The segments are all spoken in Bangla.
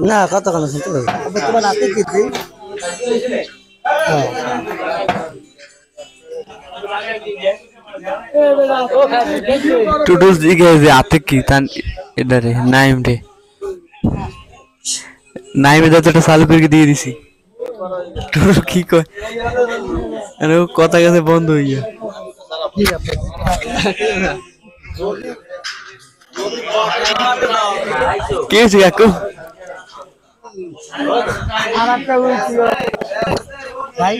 না কত কেন শুনতে পারি তোমার হাতে কি টুডুস দিকে যে আতে কি তান এদারে নাইম রে নাইমে যতটা চালু করে দিয়ে দিছি টুডু কি কয় আরে কথা কাছে বন্ধ হইয়া কে হয়েছে কাকু ভাই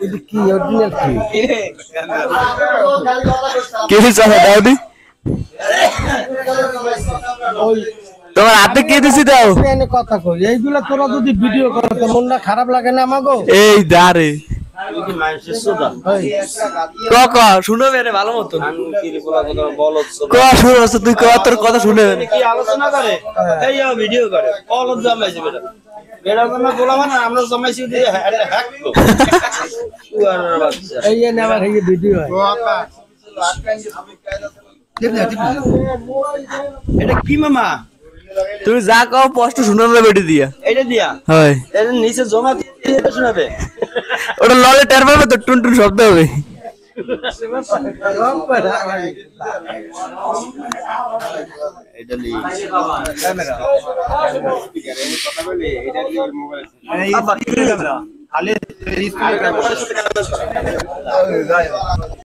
এটা কি অরিজিনাল কি কে হয়েছে দাউদি তোমার হাতে কে দিছি দাও কথা কই এইগুলা তোরা যদি ভিডিও করো তো মনটা খারাপ লাগে না আমাগো এই দাঁড়ে শুনে মেরে ভালো মতো তুই তোর কথা শুনে কি আলোচনা করে এই ভিডিও করে অলদ জমাইছে বেটা বেটা না বলা মানে আমরা জমাইছি দিয়ে হ্যাক তো এই না আমার এই ভিডিও হয় এটা কি মামা তুমি যা কও স্পষ্ট শুনাবে বেটি দিয়া এটা দিয়া হয় এর নিচে জমা দিয়ে শোনাবে ওটা ললে টের পাবে তো টুন টুন শব্দ হবে এটা লি ক্যামেরা খালি